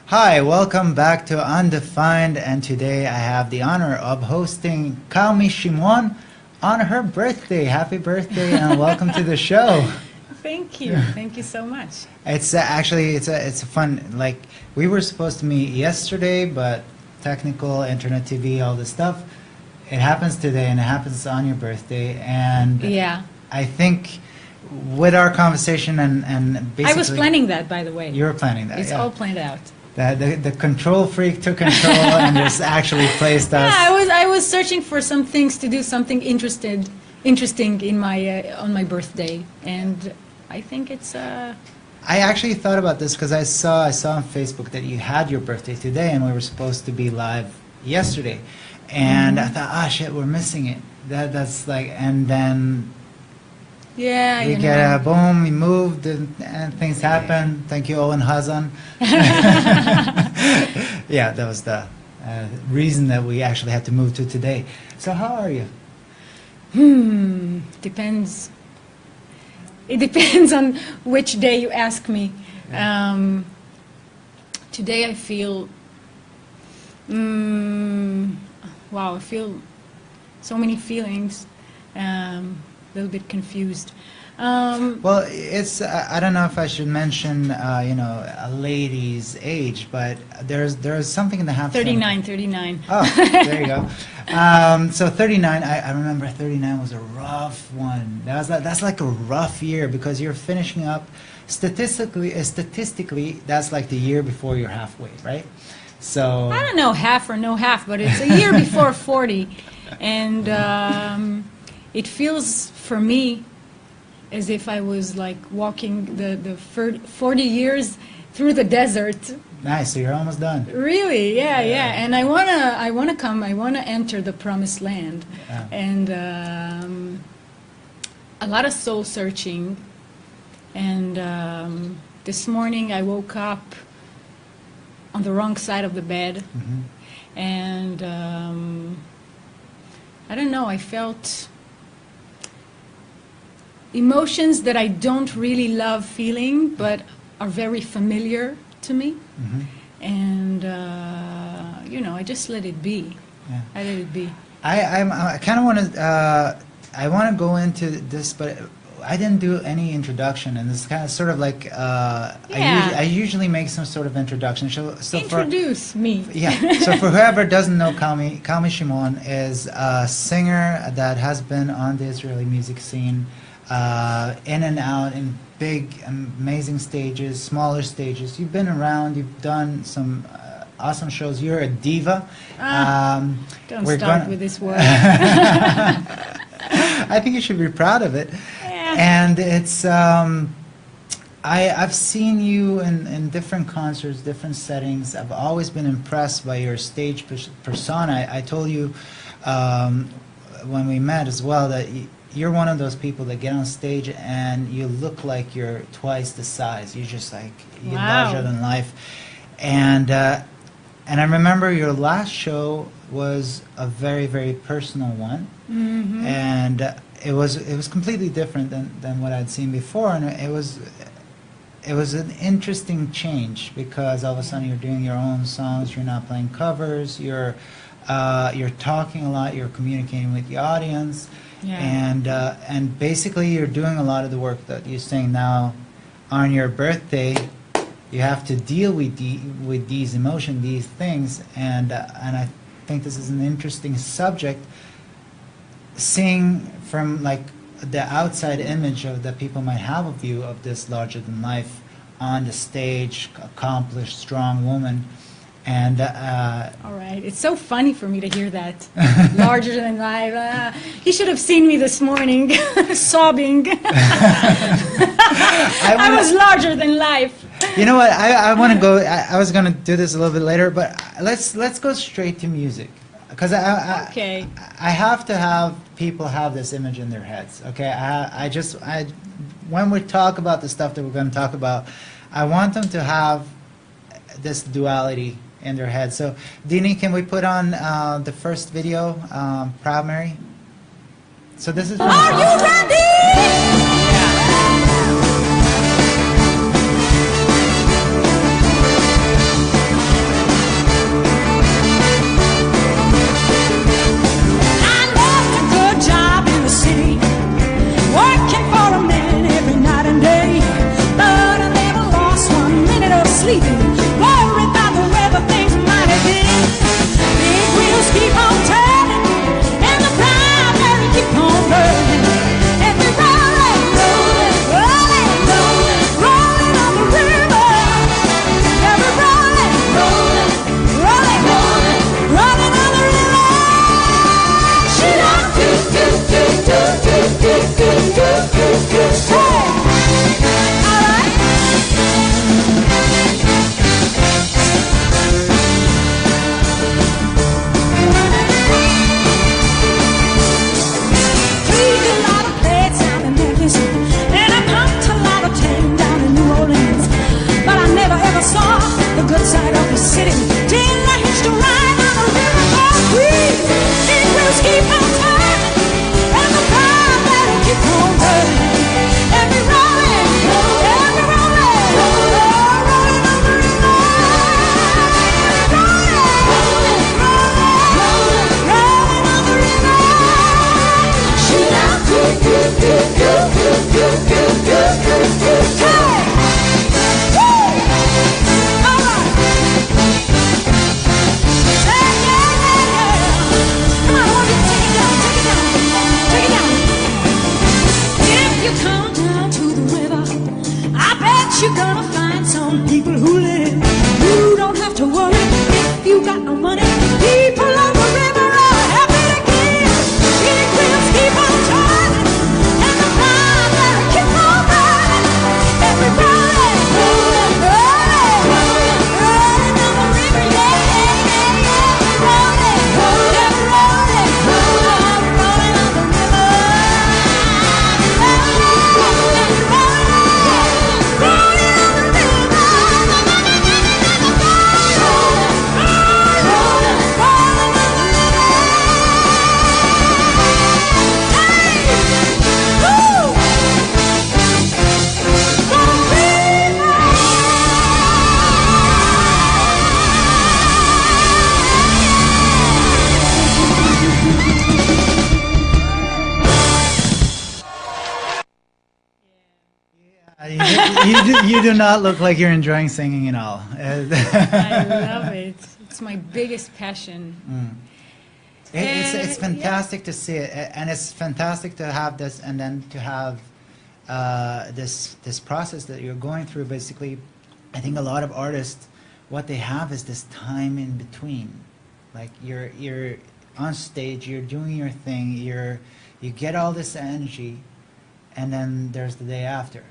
Hi, welcome back to Undefined, and today I have the honor of hosting Carmi Shimron on her birthday. Happy birthday and welcome to the show. Thank you. Thank you so much. It's actually it's a fun, like, we were supposed to meet yesterday, but technical, internet TV, all this stuff. It happens today and it happens on your birthday, and Yeah. I think with our conversation and basically I was planning that, by the way. You were planning that. It's yeah. all planned out. The control freak took control and just actually placed us. Yeah, I was searching for some things to do, something interesting in my on my birthday, and I think it's. I actually thought about this because I saw on Facebook that you had your birthday today, and we were supposed to be live yesterday, and I thought, shit, we're missing it. That's like, and then. Yeah, we get a boom, we moved, and things happen. Thank you, Owen Hazan. Yeah, that was the reason that we actually had to move to today. So how are you? Depends. It depends on which day you ask me. Today I feel, wow, I feel so many feelings. A little bit confused. Well, it's I don't know if I should mention a lady's age, but there's something that happens. 39. Oh, there you go. So 39, I remember 39 was a rough one. That's like a rough year because you're finishing up. Statistically, that's like the year before you're halfway, right? So I don't know half or no half, but it's a year before 40, and it feels for me as if I was like walking the 40 years through the desert. Nice, so you're almost done. Really, yeah. And I wanna enter the promised land, and a lot of soul searching. And this morning I woke up on the wrong side of the bed, and I don't know. I felt emotions that I don't really love feeling, but are very familiar to me. And I just let it be. Yeah. I let it be. I kind of want to I want to go into this, but I didn't do any introduction, and this kind of sort of like I usually make some sort of introduction. So Introduce me. Yeah. So for whoever doesn't know, Carmi Shimron is a singer that has been on the Israeli music scene. In and out in big, amazing stages, smaller stages. You've been around. You've done some awesome shows. You're a diva. Don't start with this word. I think you should be proud of it. Yeah. And it's I've seen you in different concerts, different settings. I've always been impressed by your stage persona. I told you when we met as well that. You're one of those people that get on stage and you look like you're twice the size. You're just like you're larger than life. And I remember your last show was a very, very personal one, and it was completely different than what I'd seen before. And it was an interesting change because all of a sudden you're doing your own songs. You're not playing covers. You're talking a lot. You're communicating with the audience. Yeah. And basically you're doing a lot of the work that you're saying now on your birthday. You have to deal with these emotions, these things, and I think this is an interesting subject. Seeing from like the outside image of that people might have of you of this larger than life on the stage, accomplished, strong woman. And all right, it's so funny for me to hear that. Larger than life. You should have seen me this morning, sobbing. I was larger than life. You know what? I want to go. I was going to do this a little bit later, but let's go straight to music because okay. I have to have people have this image in their heads. Okay, when we talk about the stuff that we're going to talk about, I want them to have this duality in their head. So, Dini, can we put on the first video, Proud Mary? So this is. Are you ready? sleeping, worried about the weather, things might have been. Big wheels keep on turning, and the primary keep on burning. And we're rolling, rolling, rolling, rolling, rolling on the river. Yeah, we're rolling, rolling, rolling, rolling, rolling on the river. She loves do, do, do, do, do, do, do, do, do, do. Hey, all right. Played a lot of plays down in Memphis, and I pumped a lot of tame down in New Orleans. But I never ever saw the good side of the city till I hitched a ride on the riverboat. Big wheels keep on turning, and the car better keep on burning. And we rolling, and we rolling, rolling on the river. Rolling, rolling, rolling on the river. She now do, do, do, do, do, do, do, do, do, do. Hey! Woo! All right. Hey, yeah, yeah, yeah. Come on, I want you to take it down, take it down, take it down. If you come down to the river, I bet you're gonna find some people who live. You don't have to worry if you got no money. People on the river are happy to give. Big wheels keep on turning, and the fire keep on burning. And we're rolling, rolling, rolling, rolling, rolling on the river. Yeah, yeah, yeah, yeah. We're rolling, rolling, rolling, rolling, rolling on the river. Rolling, rolling, rolling, rolling on the river. You do not look like you're enjoying singing at all. I love it. It's my biggest passion. It's fantastic to see it, and it's fantastic to have this, and then to have this process that you're going through. Basically, I think a lot of artists, what they have is this time in between. Like you're on stage, you're doing your thing, you get all this energy, and then there's the day after.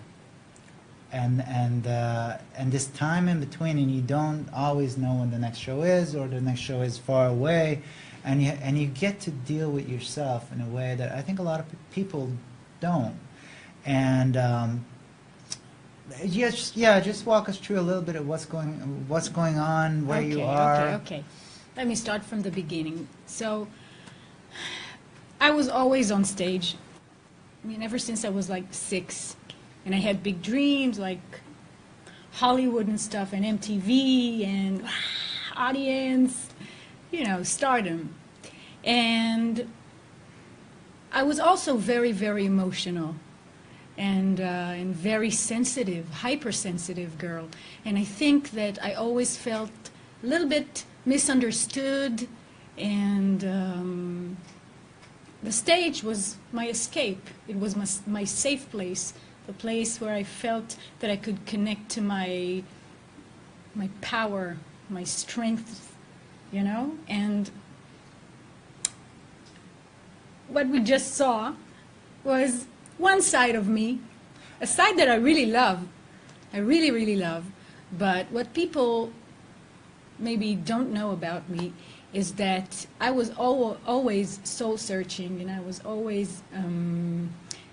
And this time in between, and you don't always know when the next show is, or the next show is far away, and you get to deal with yourself in a way that I think a lot of people don't. And just walk us through a little bit of what's going on, where you are. Okay. Let me start from the beginning. So, I was always on stage. I mean, ever since I was like 6. And I had big dreams like Hollywood and stuff, and MTV and audience, stardom. And I was also very, very emotional and very sensitive, hypersensitive girl. And I think that I always felt a little bit misunderstood, and the stage was my escape. It was my safe place. The place where I felt that I could connect to my power, my strength, And what we just saw was one side of me, a side that I really love. I really, really love. But what people maybe don't know about me is that I was always soul-searching, and I was always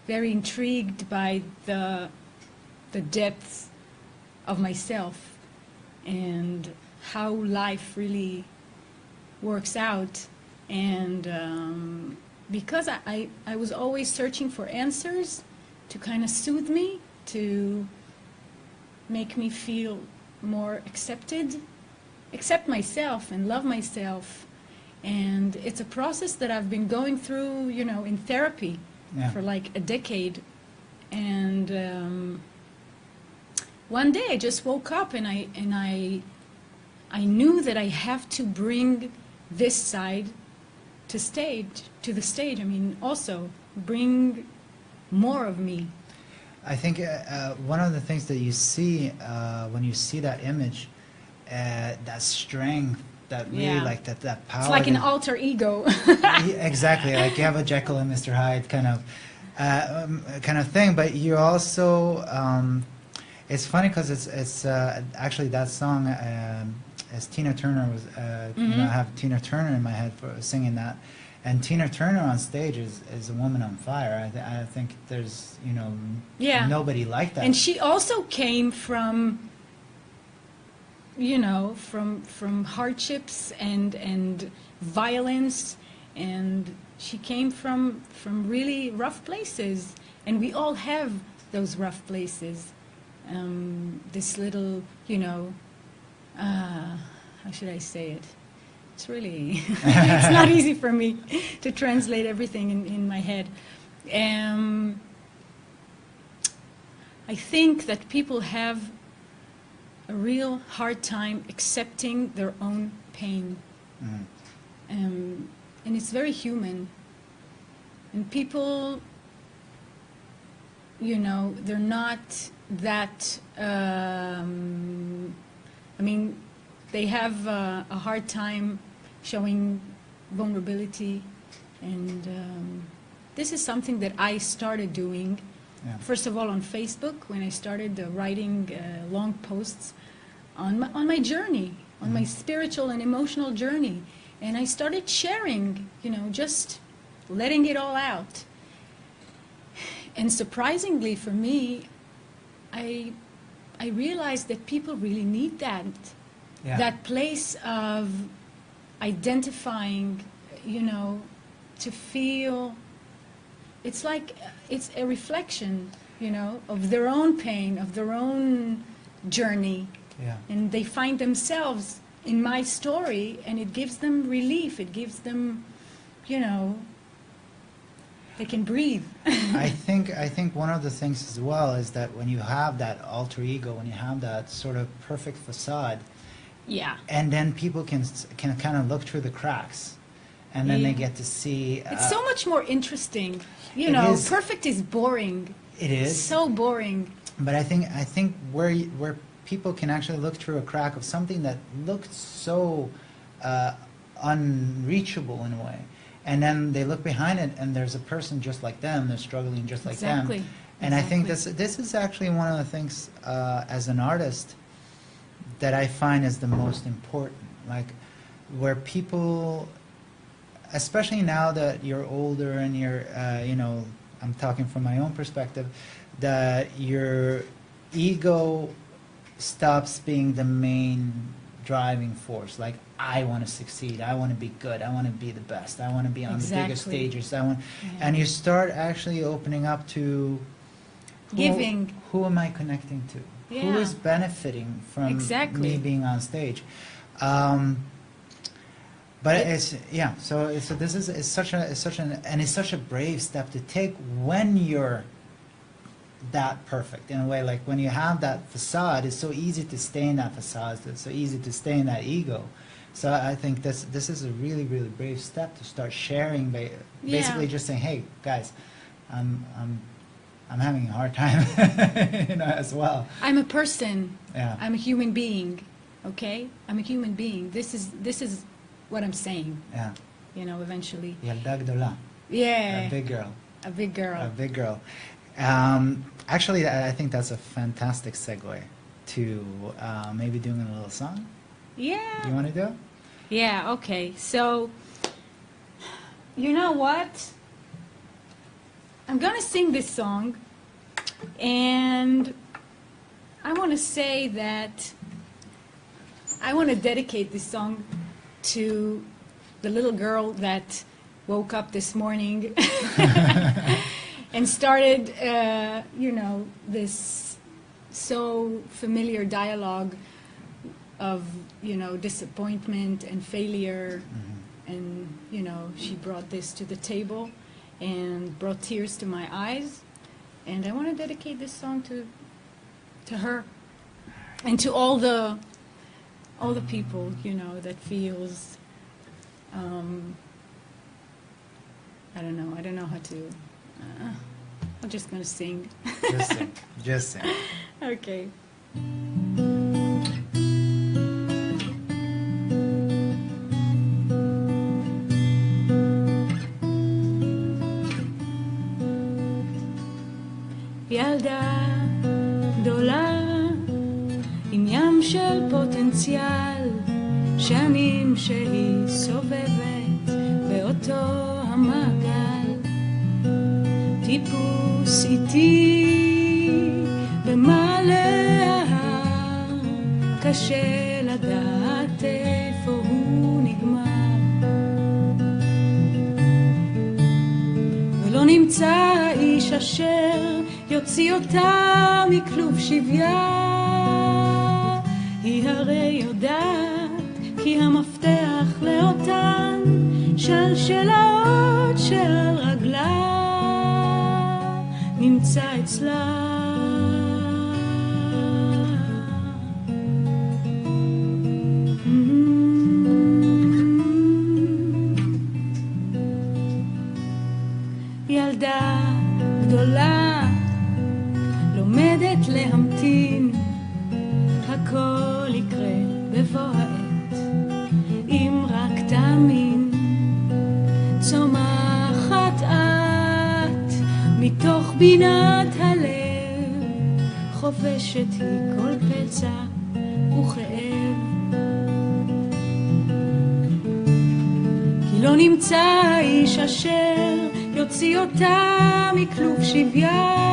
very intrigued by the depths of myself and how life really works out. And because I was always searching for answers to kind of soothe me, to make me feel more accept myself and love myself. And it's a process that I've been going through, in therapy. Yeah. For like a decade, and one day I just woke up and I knew that I have to bring this side to the stage. I mean, also bring more of me. I think one of the things that you see when you see that image, that strength, that really Yeah. like that power. It's like an that- alter ego. Yeah, exactly, like you have a Jekyll and Mr. Hyde kind of thing, but you also it's funny because it's actually that song, as Tina Turner was, you know, I have Tina Turner in my head for singing that, and Tina Turner on stage is a woman on fire. I think there's, you know, Yeah. nobody like that. And she also came from, you know, from hardships and violence, and she came from really rough places, and we all have those rough places. This little, you know, how should I say it? It's really, it's not easy for me to translate everything in my head. I think that people have a real hard time accepting their own pain. Mhm. And it's very human. And people, you know, they're not that, I mean, they have a hard time showing vulnerability. And this is something that I started doing. Yeah. First of all, on Facebook, when I started writing long posts on my journey, on my spiritual and emotional journey. And I started sharing, you know, just letting it all out. And surprisingly for me, I realized that people really need that. Yeah. That place of identifying, you know, to feel, it's like, it's a reflection, you know, of their own pain, of their own journey. Yeah. And they find themselves in my story, and it gives them relief. It gives them, you know, they can breathe. I think one of the things as well is that when you have that alter ego, when you have that sort of perfect facade, Yeah. and then people can kind of look through the cracks, and then they Yeah. get to see. It's so much more interesting. You It know, is. perfect is boring. It is. So boring. But I think where people can actually look through a crack of something that looked so unreachable in a way, and then they look behind it, and there's a person just like them. They're struggling just like Exactly. them. And I think Exactly. this is actually one of the things as an artist that I find is the most important. Like where people, especially now that you're older and you're, you know, I'm talking from my own perspective, that your ego stops being the main driving force. Like, I want to succeed, I want to be good, I want to be the best, I want to be on the biggest Exactly. stages, Yeah. and you start actually opening up to Giving. Who am I connecting to? Who Yeah. is benefiting from Exactly. me being on stage? But it's yeah. So this is it's such a brave step to take when you're that perfect in a way. Like when you have that facade, it's so easy to stay in that facade. It's so easy to stay in that ego. So I think this is a really brave step to start sharing. Basically, just saying, hey guys, I'm having a hard time, you know, as well. I'm a person. Yeah. I'm a human being. Okay? I'm a human being. This is what I'm saying, Yeah. you know, eventually. ילדה גדולה. Yeah. A big girl. A big girl. A big girl. Actually, I think that's a fantastic segue to maybe doing a little song. Yeah. You want to do it? Yeah, okay. So, you know what? I'm going to sing this song, and I want to say that I want to dedicate this song to the little girl that woke up this morning and started, you know, this so familiar dialogue of, you know, disappointment and failure. And, you know, she brought this to the table and brought tears to my eyes. And I want to dedicate this song to her. And to all the people, you know, that feels, I don't know how to, I'm just going to sing. Just sing. Just sing. Okay. ילדה גדולה עם ים של פוטנציאל, שנים שהיא סובבת באותו המעגל, טיפוס איטי במעלה ההר, קשה לדעת איפה הוא נגמר, ולא נמצא איש אשר יוציא אותה מכלוב שוויה, היא הרי יודעת כי המפתח לאותן שלשלאות של רגלה נמצא אצלה. ילדה גדולה לומדת להמתין, הכל יקרה בבוא העת, אם רק תאמין. צומחת את מתוך בינת הלב, חובשת היא כל פצע וכאב, כי לא נמצא איש אשר יוציא אותה מכלוב שוויה,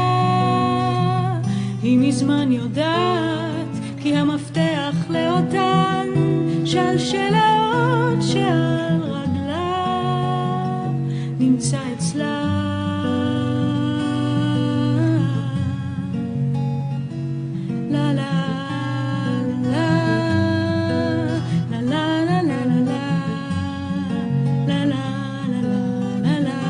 היא מזמן יודעת כי המפתח לאותן שלשלאות שעל רגלה נמצא אצלה. לה לה לה לה לה לה לה לה לה לה לה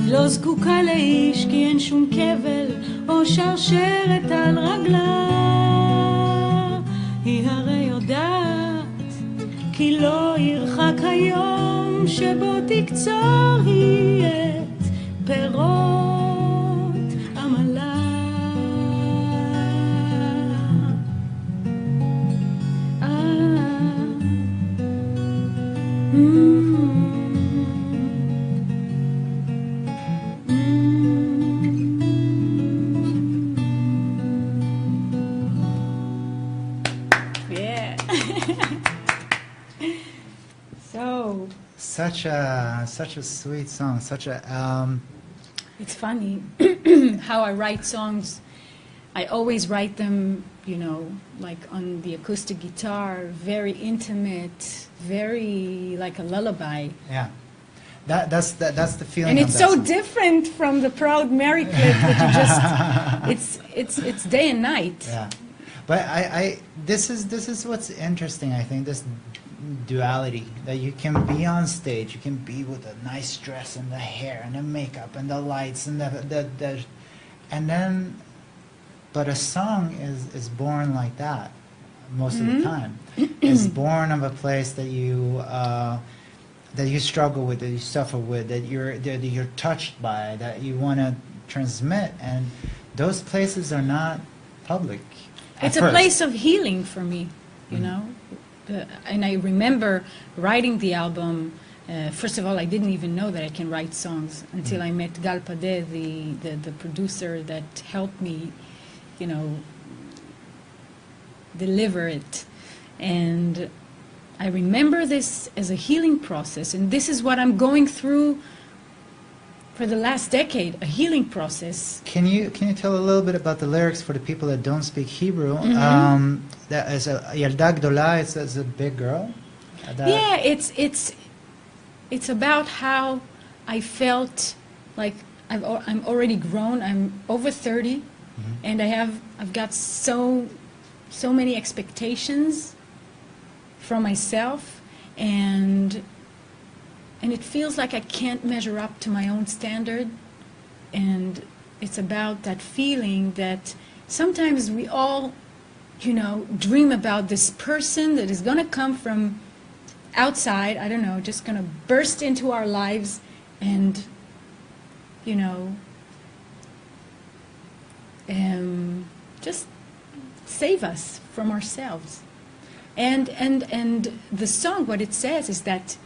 לא זקוקה לאיש כי אין שום כבל או שרשרת על רגלה, היא הרי יודעת כי לא ירחק היום שבו תקצור היא את פירות עמלה. Such a sweet song, such a It's funny how I write songs. I always write them, you know, like on the acoustic guitar, very intimate, very like a lullaby. yeah. That's the feeling. And of it's that so song. different from the Proud Mary clip that you just it's day and night. Yeah, but this is what's interesting. I think this duality that you can be on stage, you can be with a nice dress and the hair and the makeup and the lights and the and then, but a song is born like that most of the time. It's born of a place that you struggle with, that you suffer with, that you're touched by, that you want to transmit, and those places are not public. It's a place of healing for me, you know. And I remember writing the album. First of all, I didn't even know that I can write songs until I met Gal Padeh, the producer that helped me, you know, deliver it. And I remember this as a healing process, and this is what I'm going through for the last decade, a healing process. Can you tell a little bit about the lyrics for the people that don't speak Hebrew? That is a Yalda Gdola, it's a big girl. Yeah, it's about how I felt like I'm already grown. I'm over 30, and I've got so so many expectations from myself, and it feels like I can't measure up to my own standard. And it's about that feeling that sometimes we all, dream about this person that is going to come from outside, I don't know, just going to burst into our lives and, just save us from ourselves. And the song, what it says is that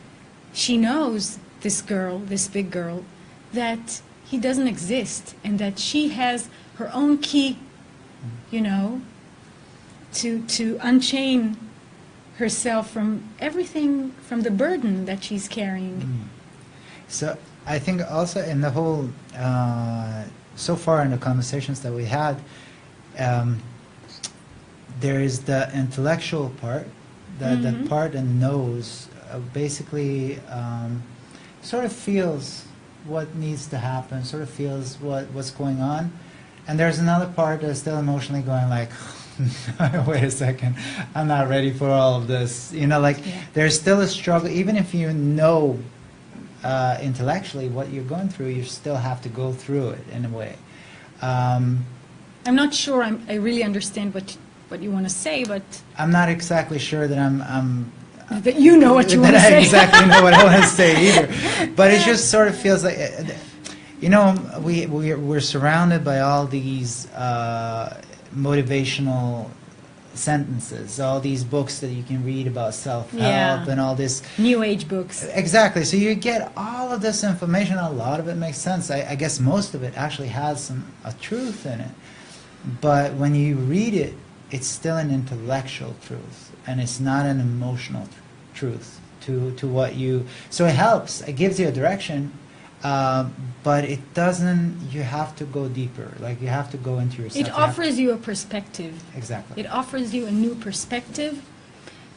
she knows, this girl, this big girl, that he doesn't exist, and that she has her own key, to unchain herself from everything, from the burden that she's carrying. So I think also in the whole, so far in the conversations that we had, there is the intellectual part, that part that knows, basically sort of feels what needs to happen, sort of feels what's going on. And there's another part that's still emotionally going like, wait a second, I'm not ready for all of this. There's still a struggle, even if you know intellectually what you're going through, you still have to go through it in a way. I'm not sure I really understand what you want to say, but I'm not exactly sure that I'm that you know what you want to that I say. exactly know what I want to say either. But it just sort of feels like, we're surrounded by all these motivational sentences, all these books that you can read about self-help and all this New Age books. Exactly. So you get all of this information. A lot of it makes sense. I guess most of it actually has a truth in it. But when you read it, it's still an intellectual truth, and it's not an emotional truth to what you. So it helps. It gives you a direction, but it doesn't. You have to go deeper. Like you have to go into yourself. It offers you a perspective. Exactly. It offers you a new perspective.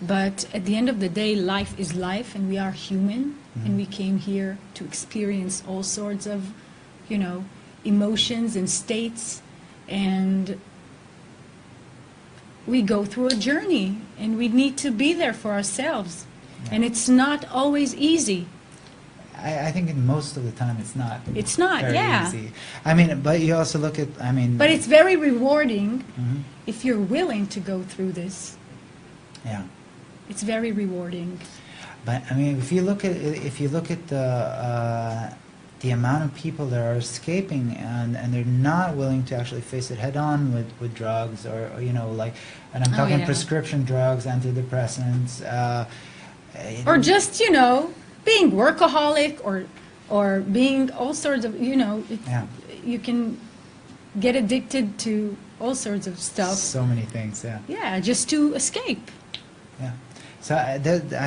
But at the end of the day, life is life, and we are human, and we came here to experience all sorts of, emotions and states, and we go through a journey, and we need to be there for ourselves. Yeah. And it's not always easy. I think in most of the time it's not. It's not, very yeah. easy. But you also look at, But it's very rewarding if you're willing to go through this. Yeah. It's very rewarding. But if you look at the amount of people that are escaping and they're not willing to actually face it head on with drugs or and I'm talking prescription drugs, antidepressants, or just being workaholic or being all sorts of you can get addicted to all sorts of stuff. So many things, yeah. Yeah, just to escape. Yeah. So I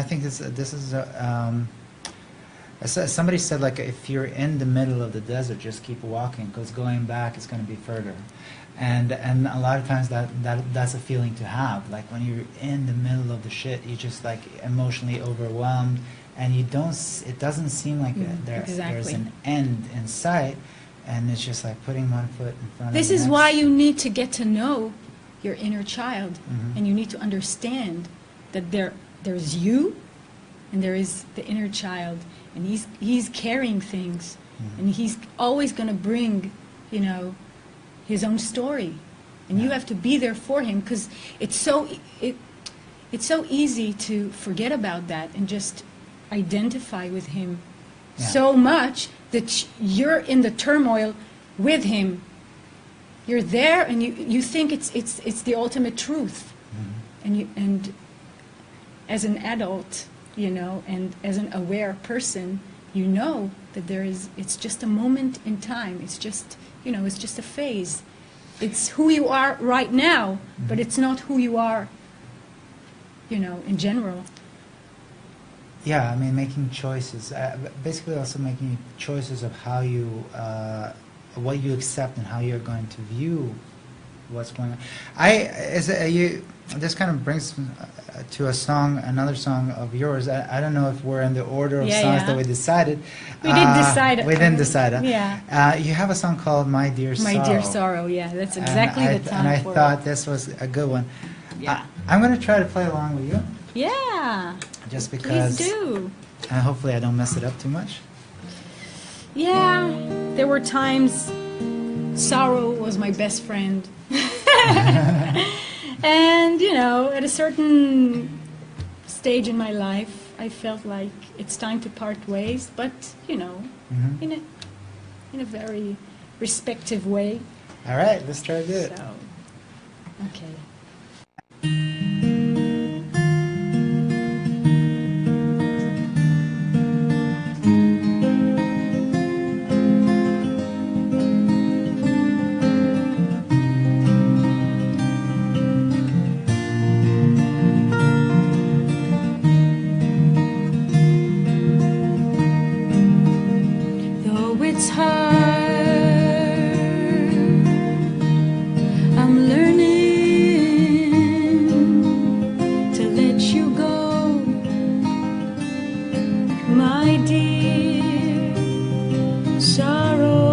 think this is somebody said, like, if you're in the middle of the desert, just keep walking, because going back is going to be further. And a lot of times that's a feeling to have. Like when you're in the middle of the shit, you're just like emotionally overwhelmed, and it doesn't seem like there's an end in sight, and it's just like putting one foot in front of the This is why you need to get to know your inner child, and you need to understand that there's you, and there is the inner child, and he's carrying things, and he's always going to bring, his own story, and you have to be there for him, because it's so easy to forget about that and just identify with him so much that you're in the turmoil with him. You're there, and you think it's the ultimate truth, and as an adult, and as an aware person, that it's just a moment in time. It's just, it's just a phase. It's who you are right now, but it's not who you are, in general. Yeah, making choices. Basically also making choices of how you, what you accept and how you're going to view what's going on. This kind of brings to another song of yours. I don't know if we're in the order of songs that we decided. We did decide. We didn't decide. Yeah. You have a song called My Dear Sorrow. My Dear Sorrow, yeah. That's exactly the time and I for thought this was a good one. Yeah. I'm going to try to play along with you, Yeah. just Please because, do. and hopefully I don't mess it up too much. Yeah. There were times sorrow was my best friend. And, you know, at a certain stage in my life, I felt like it's time to part ways, but, you know, Mhm. in a very respective way. All right, let's try to do it. So, okay. Though it's hard, I'm learning to let you go, my dear sorrow.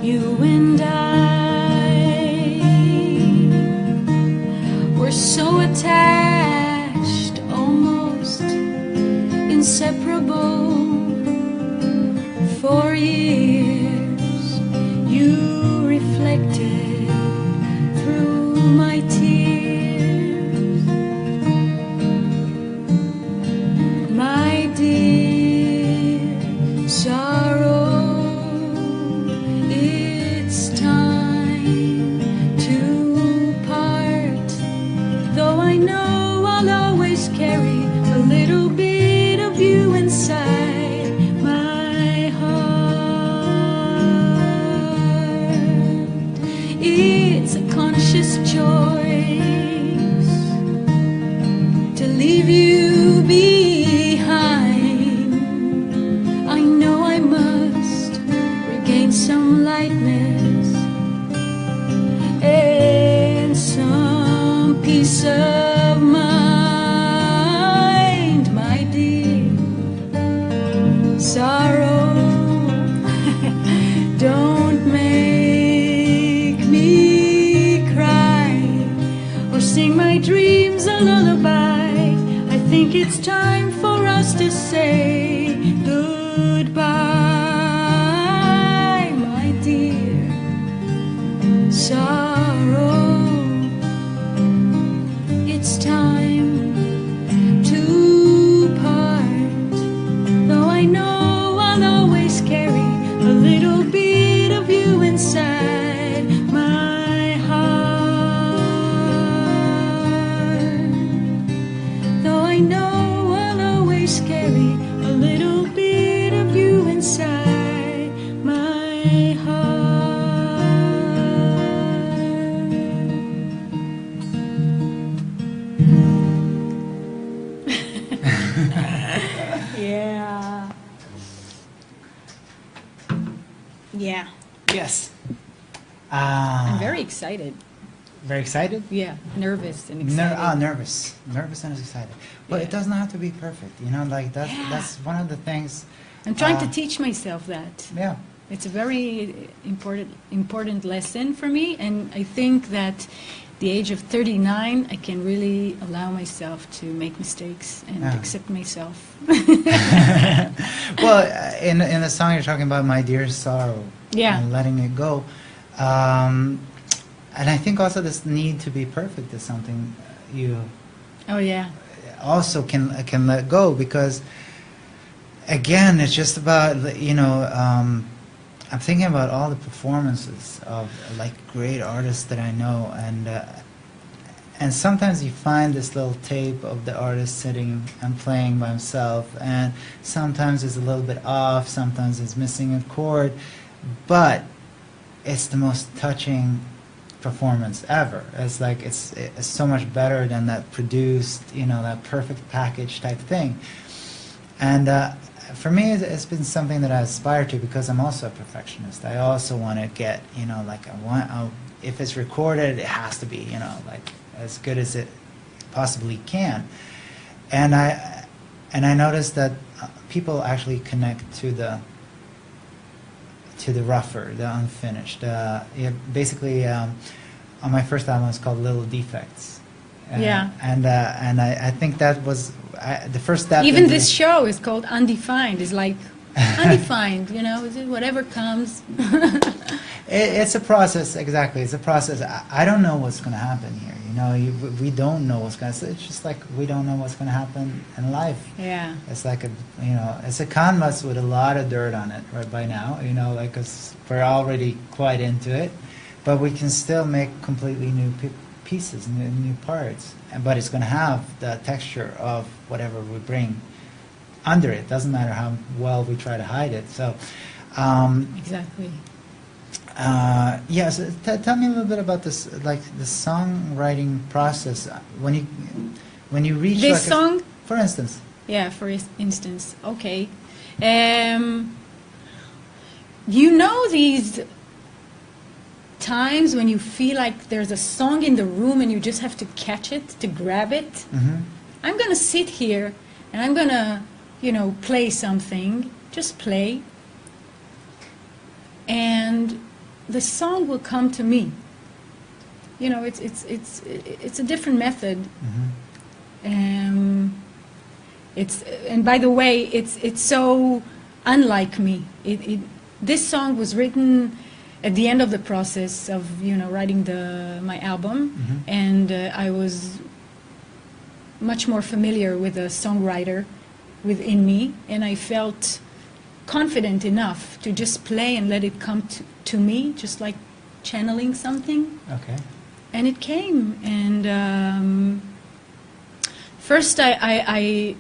You and I were so attached, almost inseparable. For years you reflected through my tears, my dear sorrow. It's time to part, though I know I'll always carry a little bit of you inside my heart. It's a conscious choice to leave you behind. I know I must regain some lightness and some peace of mind, my dear sorrow. Don't make me cry or sing my dreams a lullaby. I think it's time for us to say goodbye, my dear sorrow. It's time to part, though I know I'll always carry a little bit of you inside my heart. Though I know I'll always carry a little bit of you inside my heart. Yeah. Yeah. Yes. I'm very excited. Very excited? Yeah. Nervous and excited. Nervous. Nervous and excited. But it Yeah. doesn't have to be perfect, you know, like that's one of the things. I'm trying to uh, teach myself that. Yeah. It's a very important lesson for me, and I think that the age of 39, I can really allow myself to make mistakes and Yeah. accept myself. Well, in the song you're talking about, my dear sorrow, Yeah. and letting it go, and I think also this need to be perfect is something you Oh yeah. also can let go, because again it's just about, you know, I'm thinking about all the performances of like great artists that I know, and sometimes you find this little tape of the artist sitting and playing by himself, and sometimes it's a little bit off, sometimes it's missing a chord, but it's the most touching performance ever. It's like it's so much better than that produced, you know, that perfect package type thing. And for me, it's been something that I aspire to, because I'm also a perfectionist. I also want to get, you know, like if it's recorded, it has to be, you know, like as good as it possibly can. And I noticed that people actually connect to to the rougher, the unfinished. Basically, on my first album, it's called Little Defects. Yeah. And I think that was the first step. Even into- this show is called Undefined. It's like undefined, you know, is it whatever comes. It's a process, exactly. It's a process. I don't know what's going to happen here. You know, we don't know what's going to. It's just like we don't know what's going to happen in life. Yeah. It's like it's a canvas with a lot of dirt on it right by now. You know, like 'cause we're already quite into it, but we can still make completely new pieces, new parts. But it's going to have the texture of whatever we bring under it. Doesn't matter how well we try to hide it. So. Exactly. Yes, tell me a little bit about this, like the songwriting process. When you reach This like song? for instance. Yeah, for instance. Okay. You know these times when you feel like there's a song in the room and you just have to catch it, to grab it? Mm-hmm. I'm going to sit here and I'm going to, play something, just play. And the song will come to me. It's a different method. Mm-hmm. And by the way, it's so unlike me. This song was written at the end of the process of writing my album, Mm-hmm. and I was much more familiar with the songwriter within me, and I felt confident enough to just play and let it come to me, just like channeling something. Okay. And it came. And first I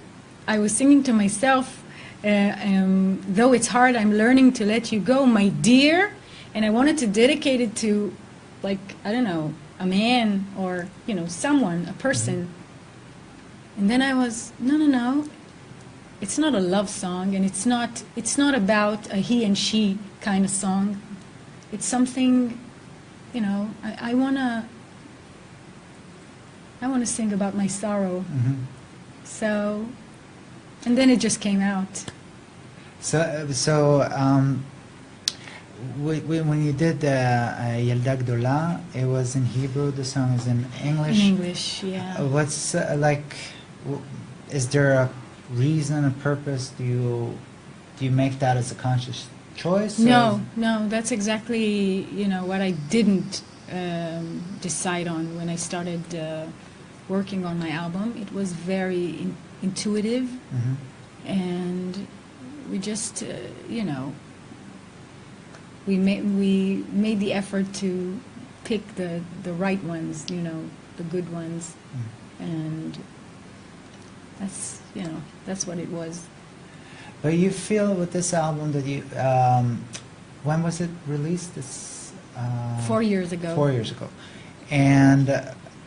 was singing to myself, though it's hard, I'm learning to let you go, my dear. And I wanted to dedicate it to, like, I don't know, a man or, someone, a person. Mm-hmm. And then I was, no. It's not a love song, and it's not about a he and she kind of song. It's something, I wanna sing about my sorrow. Mm-hmm. So, and then it just came out. When you did Yelda Gdola, it was in Hebrew. The song is in English. In English, yeah. What's is there a reason, a purpose? Do you make that as a conscious choice? No, that's exactly what I didn't decide on when I started working on my album. It was very intuitive, Mm-hmm. and we just we made the effort to pick the right ones, the good ones, and that's what it was. But you feel with this album that you, when was it released? This 4 years ago. 4 years ago, and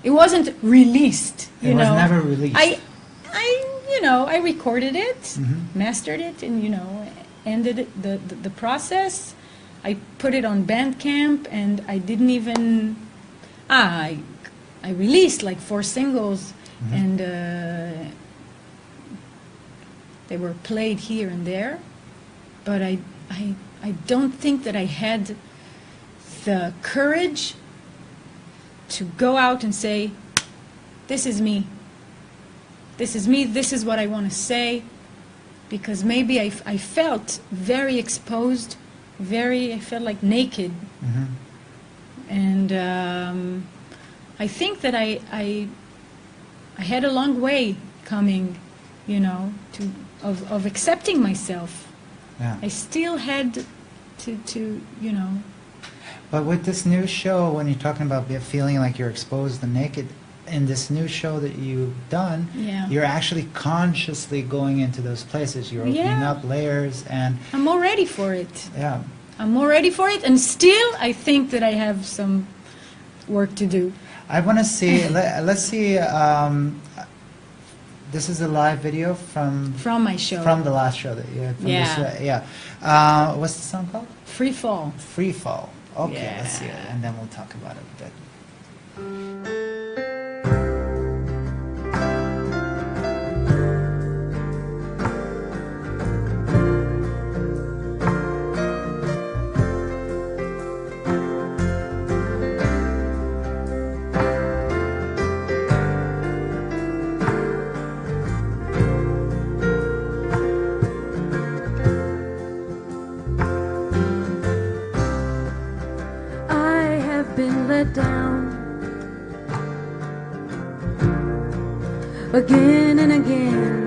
It wasn't released. it was never released. I recorded it, Mhm. mastered it, and ended the process. I put it on Bandcamp, and I didn't even. I released like 4 singles, Mhm. and they were played here and there, but I don't think that I had the courage to go out and say, this is me. This is me, this is what I want to say, because maybe I felt very exposed, I felt like naked. Mhm. And I think that I had a long way coming, of accepting myself. Yeah. I still had to. But with this new show, when you're talking about feeling like you're exposed and naked, in this new show that you've done, Yeah. you're actually consciously going into those places. You're opening Yeah. up layers, and I'm more ready for it. yeah. I'm more ready for it, and still I think that I have some work to do. I want to see. Let's see. This is a live video from From my show. from the last show that you had. From Yeah. This, what's the song called? Free Fall. Free Fall. Okay, let's see it, Yeah. and then we'll talk about it a bit. been let down again and again.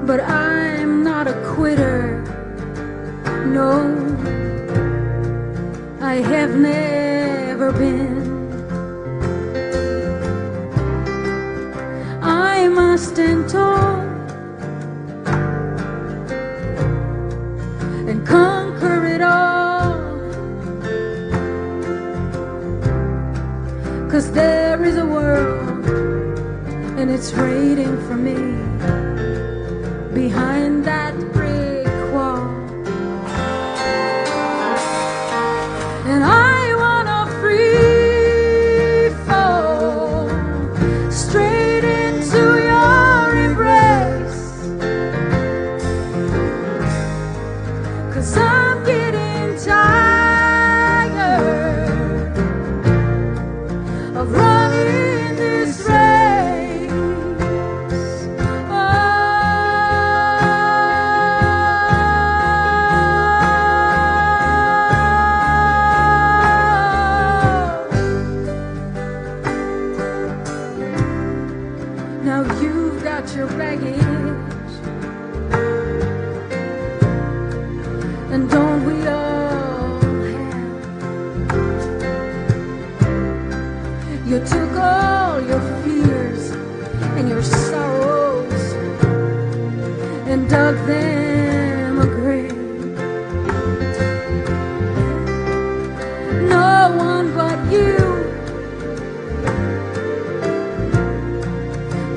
But I'm not a quitter, no, I have never been. I must stand tall and conquer it all, 'cause there is a world and it's waiting for me behind that brick wall. And I wanna free fall straight into your embrace, 'cause I'm getting tired of running this race. Now you've got your baggage, and don't we all have? You took all your fears and your sorrows and dug them a grave. No one but you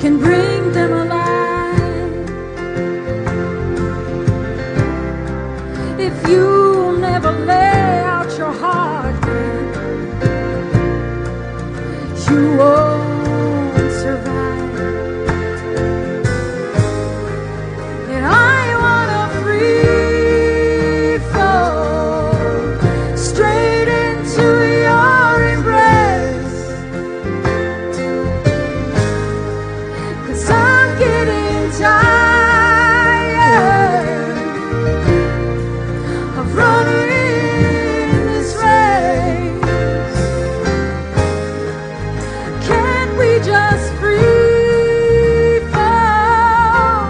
can bring them alive. If you never lay out your heart, then you won't survive. And I wanna free fall straight into your embrace, 'cause I'm getting tired of running this race. Can't we just free fall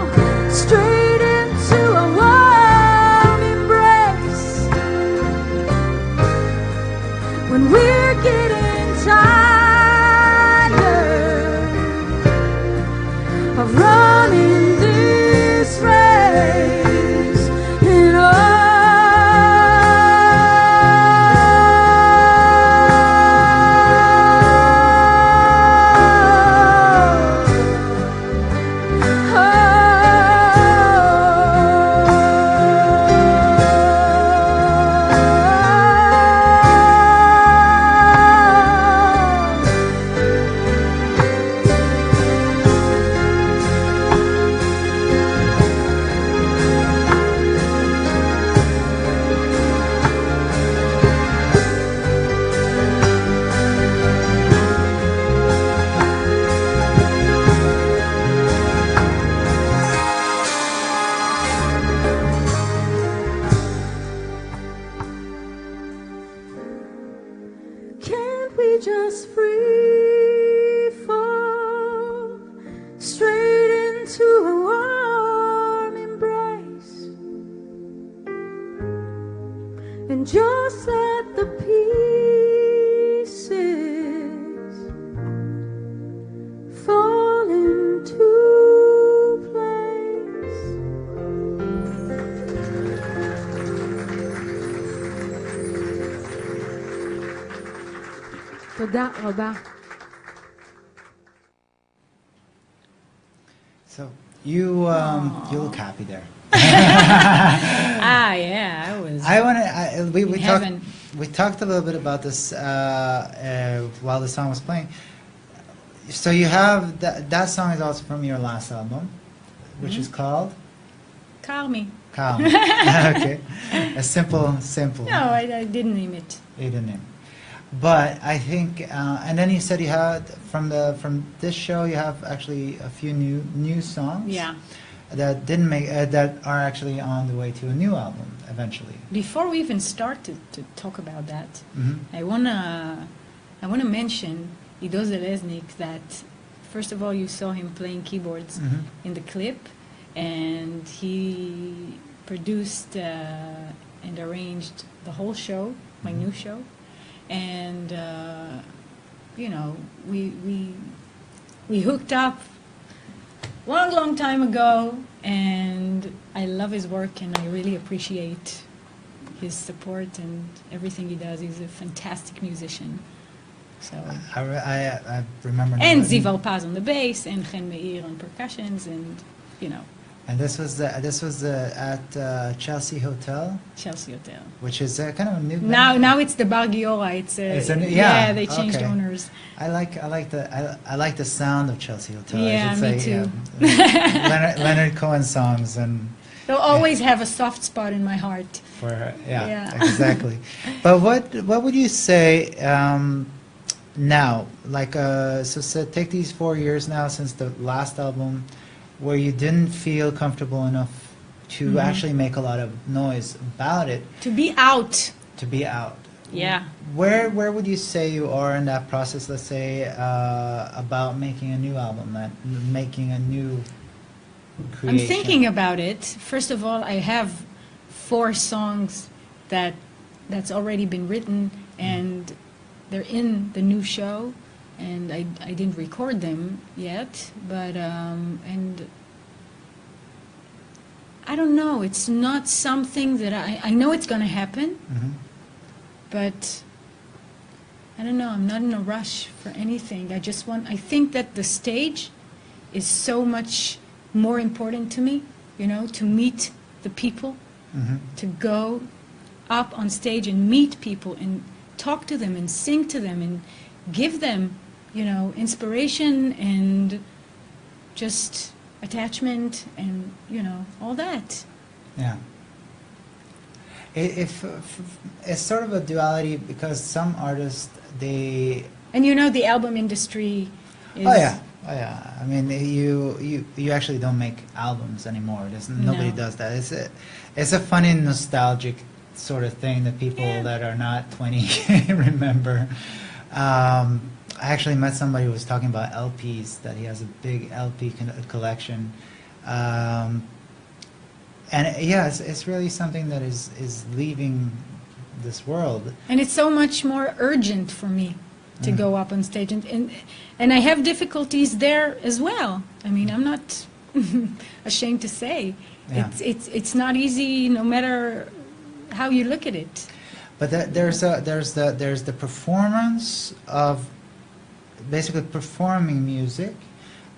straight into a warm embrace when we're getting tired of running this race? And can't we just free fall straight into a warm embrace and just let the pieces fall into place? תודה רבה. So you look happy there. Ah, yeah, I was. I want to. We In talked. heaven. We talked a little bit about this while the song was playing. So you have that song is also from your last album, which is called Carmi. Calm. Okay, a simple. No, I didn't name it. You didn't name. But I think, and then you said you had from this show you have actually a few new songs. Yeah. that didn't make that are actually on the way to a new album eventually. Before we even start to talk about that, I wanna mention Ido Zeleznik, that first of all you saw him playing keyboards in the clip, and he produced and arranged the whole show, my new show, and you know, we hooked up long time ago, and I love his work, and I really appreciate his support and everything he does. He's a fantastic musician. So I remember. And Ziv Alpaz on the bass, and Chen Meir on percussions, and you know. And this was at Chelsea Hotel, Chelsea Hotel. which is kind of a new. Now it's the Bar Giora. It's a new, yeah, they changed okay. owners. I like the sound of Chelsea Hotel. Yeah, I should me say, too. Leonard Cohen songs and. They'll always have a soft spot in my heart. For Yeah. exactly. But what would you say now? Like so take these 4 years now since the last album, where you didn't feel comfortable enough to actually make a lot of noise about it. To be out. To be out. Yeah. Where would you say you are in that process? Let's say about making a new album, making a new creation. I'm thinking about it. First of all, I have 4 songs that's already been written, and they're in the new show, and I didn't record them yet, but and I don't know. It's not something that I know it's going to happen, but I don't know. I'm not in a rush for anything. I think that the stage is so much more important to me, you know, to meet the people, to go up on stage and meet people and talk to them and sing to them and give them, you know, inspiration and just attachment and, you know, all that. Yeah. If it's sort of a duality, because some artists, they... And you know, the album industry is... Oh yeah. I mean, you actually don't make albums anymore. Nobody does that. It's a funny nostalgic sort of thing that people that are not 20 remember. I actually met somebody who was talking about LPs, that he has a big LP collection. And yeah, it's really something that is leaving this world. And it's so much more urgent for me to go up on stage, and I have difficulties there as well. I mean, I'm not ashamed to say it's not easy, no matter how you look at it. But there's the performance of basically performing music,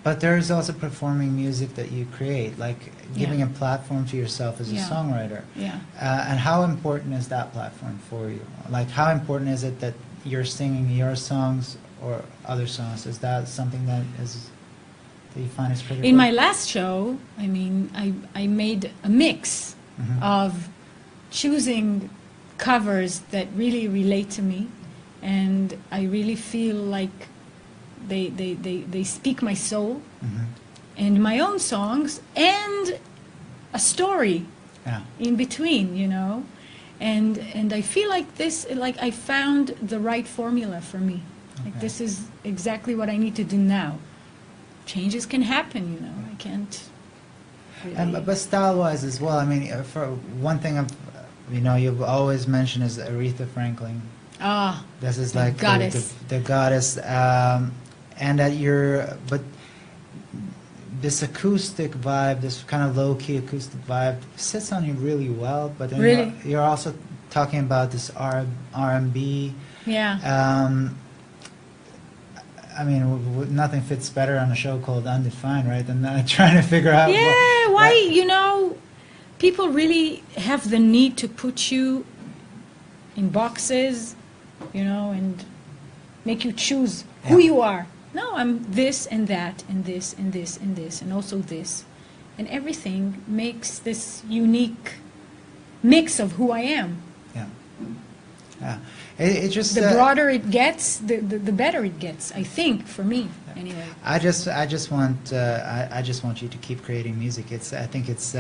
but there's also performing music that you create, like giving a platform to yourself as a songwriter. Yeah. And how important is that platform for you? Like, how important is it that you're singing your songs or other songs? Is that something that you find is critical? In my last show, I mean, I made a mix of choosing covers that really relate to me, and I really feel like they speak my soul, and my own songs, and a story in between, you know. And I feel like this, like I found the right formula for me. Like this is exactly what I need to do now. Changes can happen, you know. I can't really... But style-wise as well, I mean, for one thing, you've always mentioned is Aretha Franklin. Ah, this is the like goddess. The goddess, and but this acoustic vibe, this kind of low-key acoustic vibe, sits on you really well. But then really? you're also talking about this R&B. Yeah. I mean, nothing fits better on a show called Undefined, right? Than trying to figure out. Yeah, you know, people really have the need to put you in boxes, you know, and make you choose who you are. No, I'm this and that and this and this and this and also this. And everything makes this unique mix of who I am. Yeah. Yeah. It just The broader it gets, the better it gets. I think, for me, anyway. I just want you to keep creating music. I think it's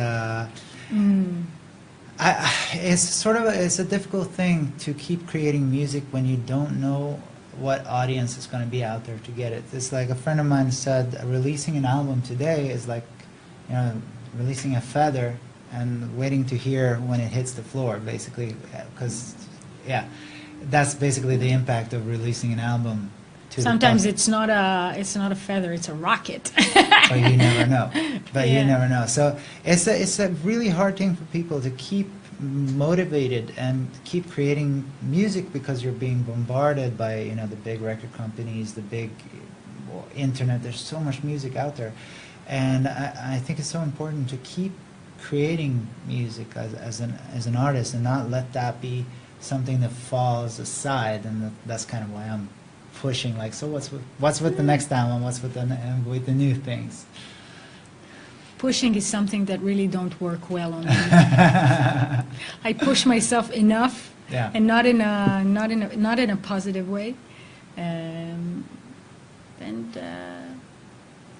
it's sort of it's a difficult thing to keep creating music when you don't know what audience is going to be out there to get it. It's like a friend of mine said, releasing an album today is like, releasing a feather and waiting to hear when it hits the floor, basically, because that's basically the impact of releasing an album. Sometimes it's not a feather, it's a rocket. But you never know. You never know. So it's a really hard thing for people to keep motivated and keep creating music, because you're being bombarded by the big record companies, the big internet. There's so much music out there, and I think it's so important to keep creating music as an artist, and not let that be something that falls aside. And that's kind of why I'm pushing, like, so what's with the next album, what's with the new things. Pushing is something that really don't work well on me. I push myself enough, and not in a positive way, and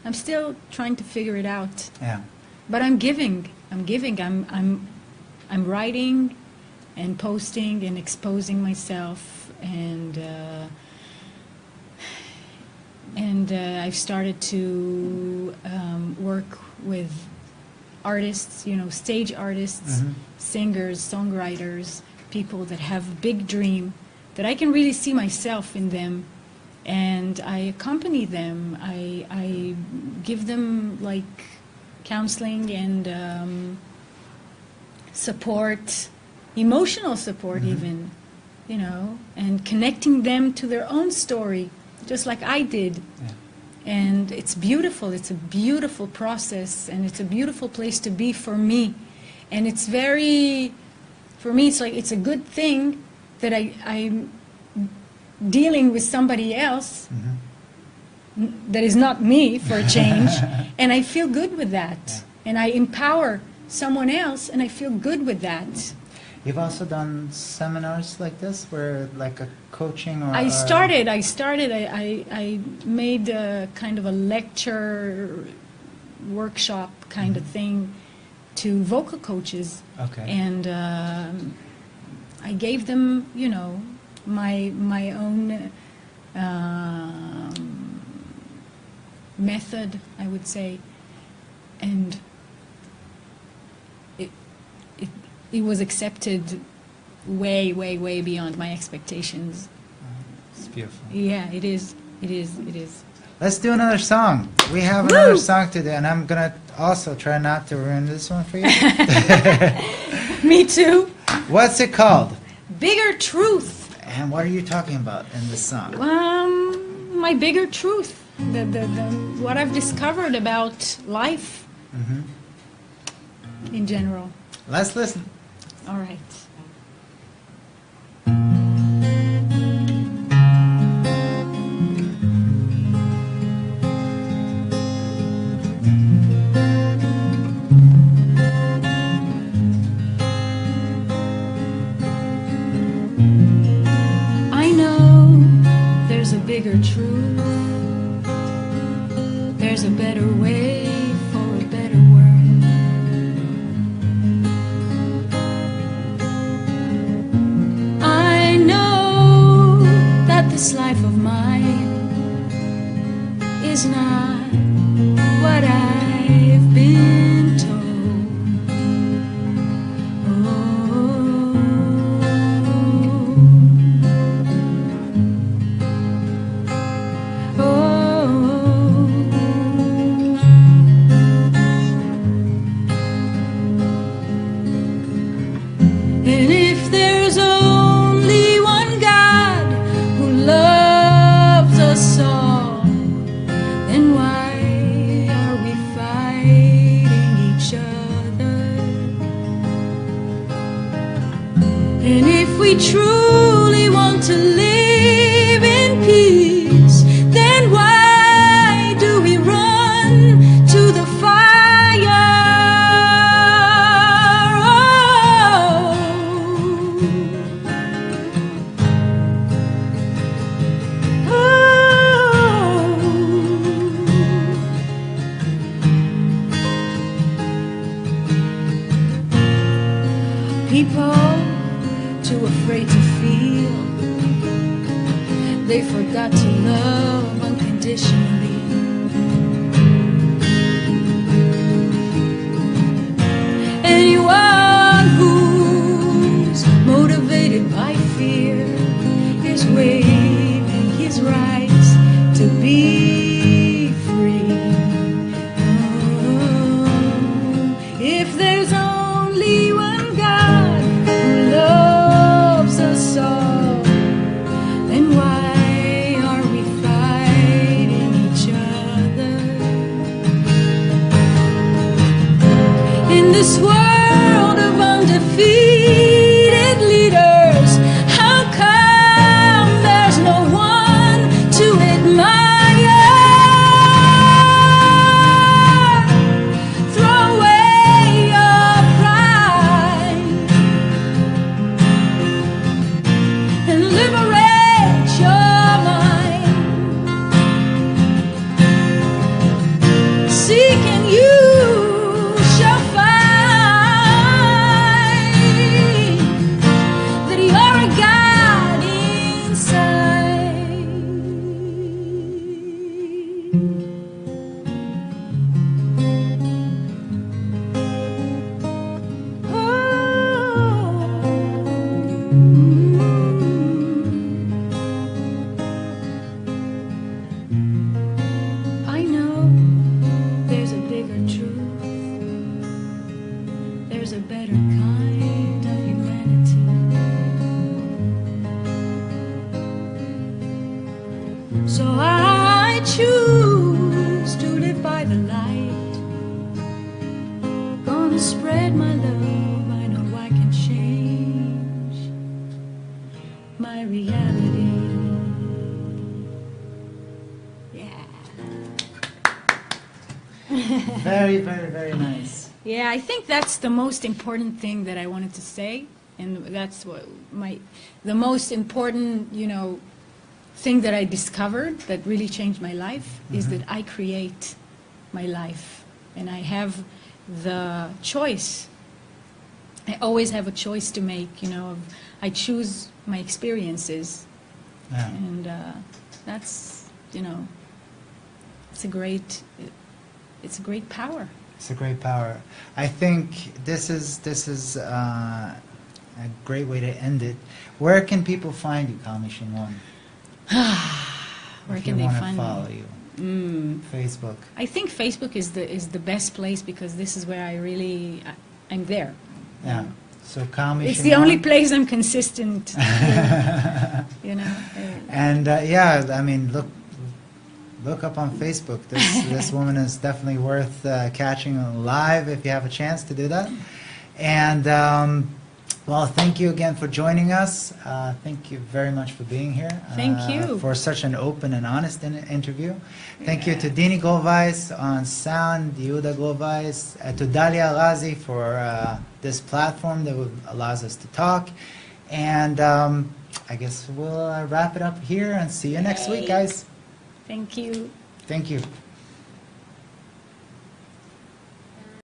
I'm still trying to figure it out. Yeah. But I'm giving. I'm writing and posting and exposing myself, and I've started to work with artists, stage artists, singers, songwriters, people that have big dream, that I can really see myself in them, and I accompany them. I give them like counseling and support, emotional support even, and connecting them to their own story, just like I did. Yeah. And it's beautiful. It's a beautiful process, and it's a beautiful place to be for me. And it's for me, it's like, it's a good thing that I'm dealing with somebody else that is not me, for a change, and I feel good with that. Yeah. And I empower someone else, and I feel good with that. You've also done seminars like this, where like a coaching or... I made a kind of a lecture workshop kind of thing to vocal coaches. Okay. And I gave them, my own method, I would say, and it was accepted way, way, way beyond my expectations. It's beautiful. Yeah, it is. Let's do another song. We have another song to do, and I'm going to also try not to ruin this one for you. Me too. What's it called? Bigger Truth. And what are you talking about in this song? My bigger truth. What I've discovered about life in general. Let's listen. All right. I know there's a bigger truth. There's a better way for a better world. This life of mine is not what I've been told. And if there's only one God who loves us all, then why are we fighting each other? And if we truly want to live in peace, then why do we run to the fire? people too afraid to feel. They forgot to love unconditionally. Anyone who's motivated by fear is waiving his rights to be free. If there's only one God who loves us all, then why are we fighting each other? In this world of undefeated leaders, how come there's no one to admire? Throw away your pride and liberate your mind. Seek and you shall find that you're a God inside. I know there's a bigger truth. There's a better kind of humanity. So I choose to live by the light. Gonna spread my love. I know I can change my reality. Yeah. Very, very, very nice. Yeah, I think that's the most important thing that I wanted to say, and that's what the most important, thing that I discovered that really changed my life is that I create my life, and I have the choice. I always have a choice to make, I choose my experiences, Yeah. and that's, it's a great power. It's a great power. I think this is a great way to end it. Where can people find you, Carmi Shimron? Where If can you they wanna find follow me? you? Facebook. I think Facebook is the best place because this is where I'm there. Yeah. So Carmi It's the only Shimron. place I'm consistent. And I mean, look up on Facebook. This woman is definitely worth catching live if you have a chance to do that. And well, thank you again for joining us. Thank you very much for being here. Thank you. For such an open and honest interview. Thank you to Dini Govais on sound, Yehuda Govais, to Dalia Razi for this platform that allows us to talk. And I guess we'll wrap it up here and see you next week, guys. Thank you. Thank you.